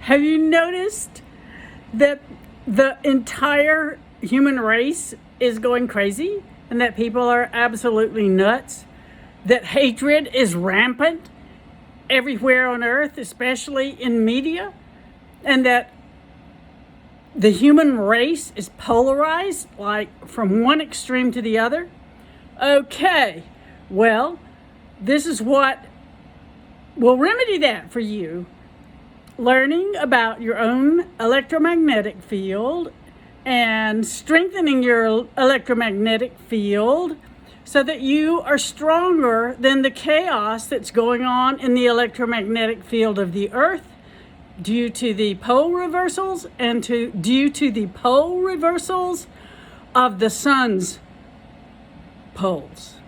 Have you noticed that the entire human race is going crazy and that people are absolutely nuts? That hatred is rampant everywhere on earth, especially in media, and that the human race is polarized, like from one extreme to the other? Okay, well, this is what will remedy that for you. Learning about your own electromagnetic field and strengthening your electromagnetic field so that you are stronger than the chaos that's going on in the electromagnetic field of the earth due to the pole reversals and due to the pole reversals of the sun's poles.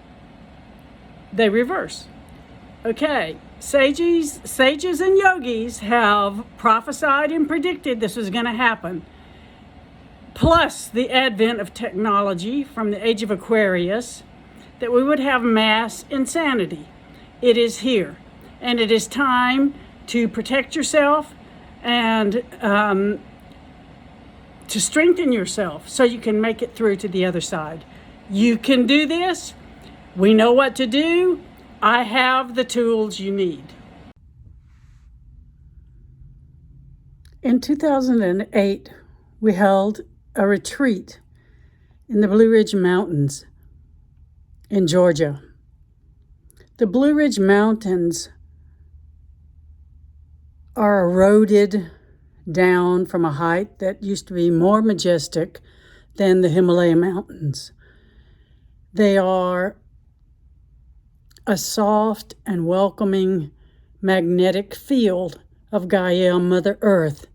They reverse. Okay, sages and yogis have prophesied and predicted this was going to happen. Plus the advent of technology from the age of Aquarius, that we would have mass insanity. It is here, and it is time to protect yourself and to strengthen yourself so you can make it through to the other side. You can do this. We know what to do. I have the tools you need. In 2008, we held a retreat in the Blue Ridge Mountains in Georgia. The Blue Ridge Mountains are eroded down from a height that used to be more majestic than the Himalaya Mountains. They are a soft and welcoming magnetic field of Gaia, Mother Earth,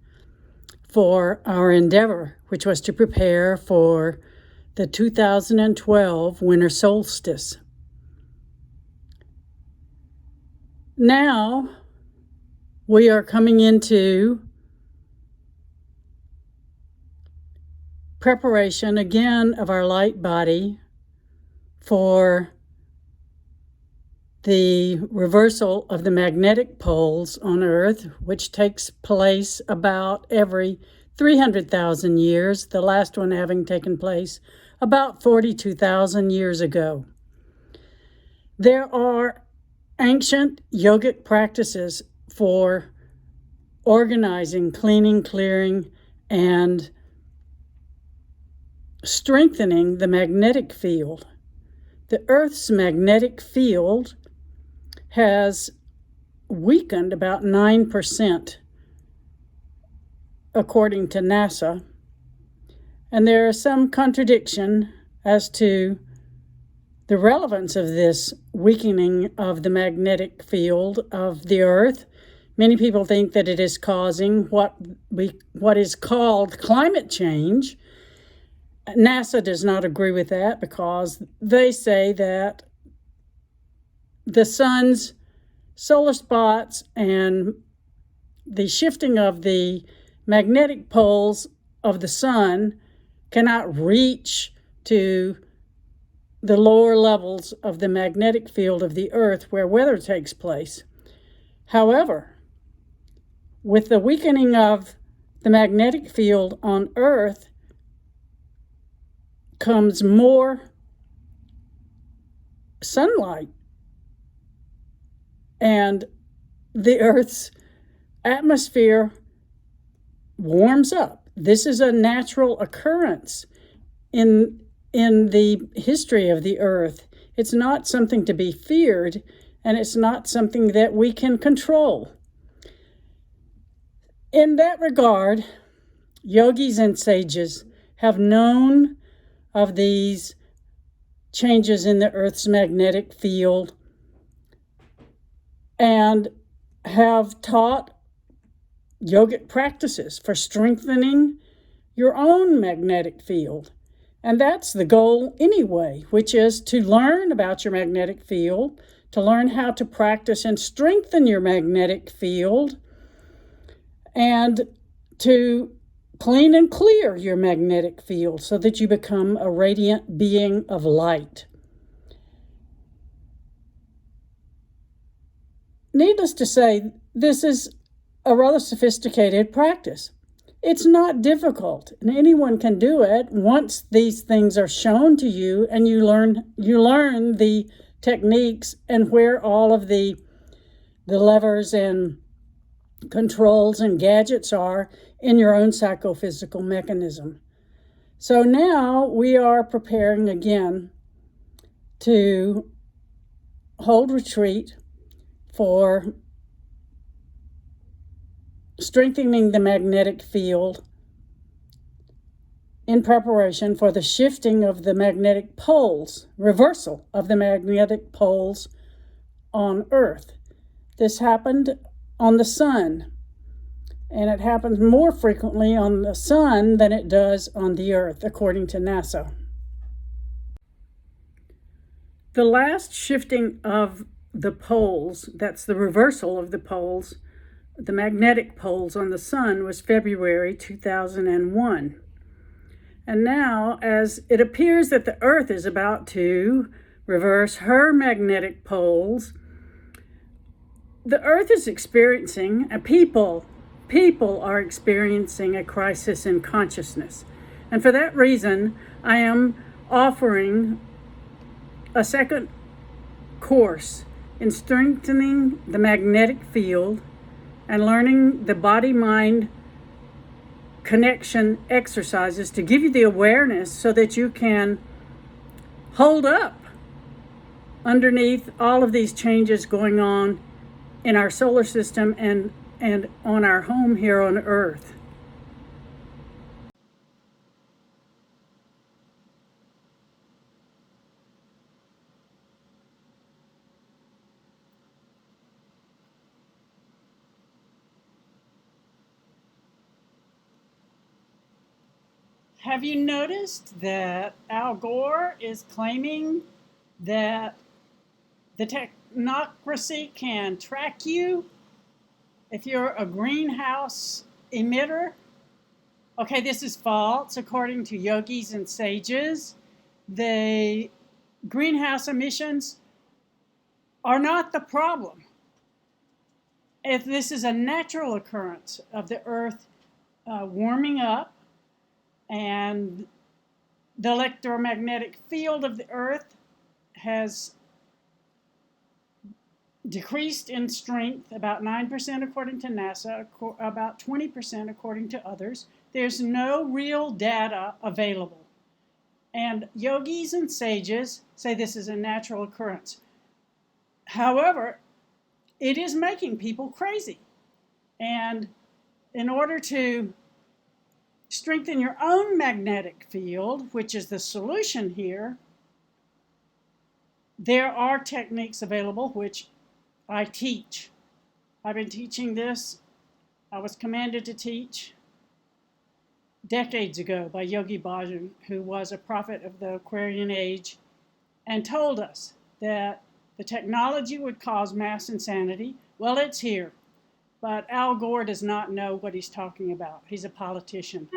for our endeavor, which was to prepare for the 2012 winter solstice. Now, we are coming into preparation again of our light body for the reversal of the magnetic poles on Earth, which takes place about every 300,000 years, the last one having taken place about 42,000 years ago. There are ancient yogic practices for organizing, cleaning, clearing, and strengthening the magnetic field. The Earth's magnetic field has weakened about 9%, according to NASA. And there is some contradiction as to the relevance of this weakening of the magnetic field of the Earth. Many people think that it is causing what is called climate change. NASA does not agree with that because they say that the sun's solar spots and the shifting of the magnetic poles of the sun cannot reach to the lower levels of the magnetic field of the Earth where weather takes place. However, with the weakening of the magnetic field on Earth comes more sunlight, and the Earth's atmosphere warms up. This is a natural occurrence in the history of the Earth. It's not something to be feared, and it's not something that we can control. In that regard, yogis and sages have known of these changes in the Earth's magnetic field and have taught yogic practices for strengthening your own magnetic field. And that's the goal anyway, which is to learn about your magnetic field, to learn how to practice and strengthen your magnetic field, and to clean and clear your magnetic field so that you become a radiant being of light. Needless to say, this is a rather sophisticated practice. It's not difficult, and anyone can do it once these things are shown to you and you learn the techniques and where all of the levers and controls and gadgets are in your own psychophysical mechanism. So now we are preparing again to hold retreat for strengthening the magnetic field in preparation for the shifting of the magnetic poles, reversal of the magnetic poles on Earth. This happened on the sun, and it happens more frequently on the sun than it does on the Earth, according to NASA. The last shifting of the poles, that's the reversal of the poles, the magnetic poles on the sun, was February 2001. And now, as it appears that the Earth is about to reverse her magnetic poles, the Earth is experiencing, people are experiencing a crisis in consciousness. And for that reason, I am offering a second course in strengthening the magnetic field and learning the body-mind connection exercises to give you the awareness so that you can hold up underneath all of these changes going on in our solar system and on our home here on Earth. Have you noticed that Al Gore is claiming that the technocracy can track you if you're a greenhouse emitter? Okay, this is false. According to yogis and sages, the greenhouse emissions are not the problem. If this is a natural occurrence of the Earth warming up, and the electromagnetic field of the Earth has decreased in strength, about 9% according to NASA, about 20% according to others. There's no real data available. And yogis and sages say this is a natural occurrence. However, it is making people crazy. And in order to strengthen your own magnetic field, which is the solution here, there are techniques available which I teach. I've been teaching this. I was commanded to teach decades ago by Yogi Bhajan, who was a prophet of the Aquarian age, and told us that the technology would cause mass insanity. Well, it's here. But Al Gore does not know what he's talking about. He's a politician.